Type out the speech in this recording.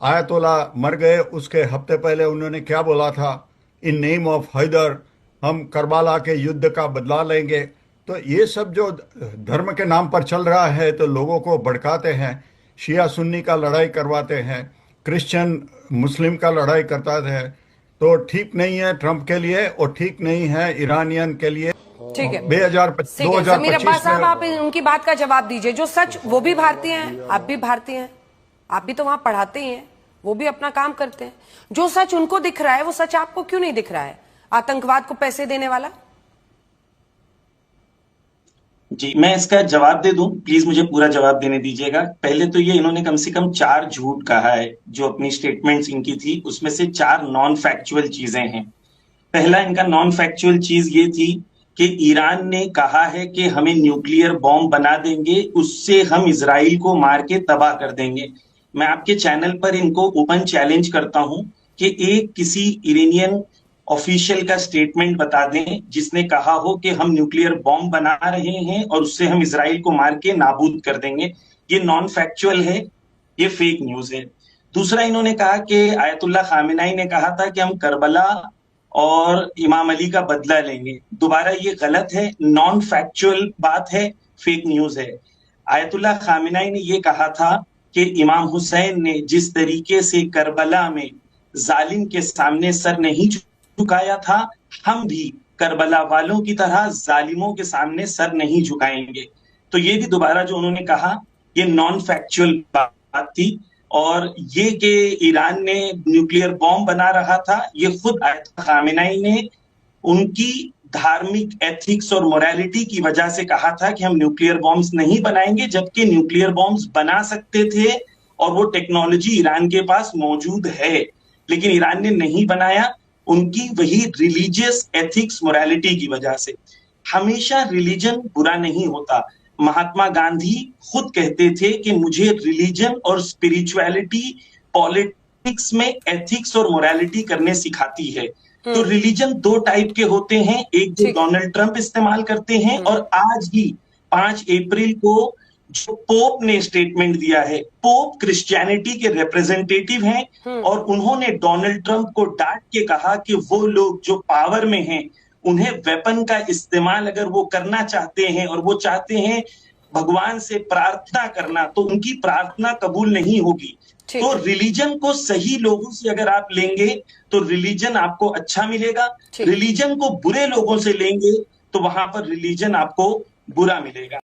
आयतोला मर गए उसके हफ्ते पहले उन्होंने क्या बोला था? इन नेम ऑफ हैदर हम करबला के युद्ध का बदला लेंगे। तो ये सब जो धर्म के नाम पर चल रहा है, तो लोगों को भड़काते हैं, शिया सुन्नी का लड़ाई करवाते हैं, क्रिश्चियन मुस्लिम का लड़ाई करता है। तो ठीक नहीं है ट्रंप के लिए और ठीक नहीं है ईरानियन के लिए। ठीक है, 2025 समीर अब्बास साहब, में आप उनकी बात का जवाब दीजिए। जो सच, वो भी भारतीय हैं, आप भी भारतीय हैं, आप भी तो वहां पढ़ाते ही हैं, वो भी अपना काम करते हैं। जो सच उनको दिख रहा है, वो सच आपको क्यों नहीं दिख रहा है? आतंकवाद को पैसे देने वाला। जी, मैं इसका जवाब दे दूं, प्लीज मुझे पूरा जवाब देने दीजिएगा। पहले तो ये इन्होंने कम से कम 4 झूठ कहा है। जो अपनी स्टेटमेंट्स इनकी थी उसमें से 4 नॉन फैक्चुअल चीजें हैं। पहला इनका नॉन फैक्चुअल चीज ये थी कि ईरान ने कहा है कि हमें न्यूक्लियर बॉम्ब बना देंगे, उससे हम इजराइल को मार के तबाह कर देंगे। मैं आपके चैनल पर इनको ओपन चैलेंज करता हूं कि एक किसी इरानियन ऑफिशियल का स्टेटमेंट बता दें जिसने कहा हो कि हम न्यूक्लियर बॉम्ब बना रहे हैं और उससे हम इजराइल को मार के नाबूद कर देंगे। ये नॉन फैक्चुअल है, ये फेक न्यूज है। दूसरा, इन्होंने कहा कि आयतुल्लाह खामेनाई ने कहा था कि हम करबला और इमाम अली का बदला लेंगे। दोबारा ये गलत है, नॉन फैक्चुअल बात है, फेक न्यूज है। आयतुल्लाह खामेनाई ने ये कहा था कि इमाम हुसैन ने जिस तरीके से करबला में जालिम के सामने सर नहीं झुकाया था, हम भी करबला वालों की तरह जालिमों के सामने सर नहीं झुकाएंगे। तो ये भी दोबारा जो उन्होंने कहा, ये नॉन फैक्चुअल बात थी। और ये कि ईरान ने न्यूक्लियर बॉम्ब बना रहा था, ये खुद आयतुल्लाह खामेनाई ने उनकी धार्मिक एथिक्स और मोरालिटी की वजह से कहा था कि हम न्यूक्लियर बॉम्ब्स नहीं बनाएंगे, जबकि न्यूक्लियर बॉम्ब्स बना सकते थे और वो टेक्नोलॉजी ईरान के पास मौजूद है, लेकिन ईरान ने नहीं बनाया, उनकी वही रिलीजियस एथिक्स मोरालिटी की वजह से। हमेशा रिलीजन बुरा नहीं होता। महात्मा गांधी खुद कहते थे कि मुझे रिलीजन और स्पिरिचुअलिटी पॉलिटिक्स में एथिक्स और मोरालिटी करने सिखाती है। तो रिलीजन 2 टाइप के होते हैं, एक जो डोनाल्ड ट्रंप इस्तेमाल करते हैं, और आज ही 5 अप्रैल को जो पोप ने स्टेटमेंट दिया है, पोप क्रिश्चियनिटी के रिप्रेजेंटेटिव हैं और उन्होंने डोनाल्ड ट्रंप को डांट के कहा कि वो लोग जो पावर में हैं, उन्हें वेपन का इस्तेमाल अगर वो करना चाहते हैं और वो चाहते हैं भगवान से प्रार्थना करना, तो उनकी प्रार्थना कबूल नहीं होगी। तो रिलीजन को सही लोगों से अगर आप लेंगे तो रिलीजन आपको अच्छा मिलेगा, रिलीजन को बुरे लोगों से लेंगे तो वहां पर रिलीजन आपको बुरा मिलेगा।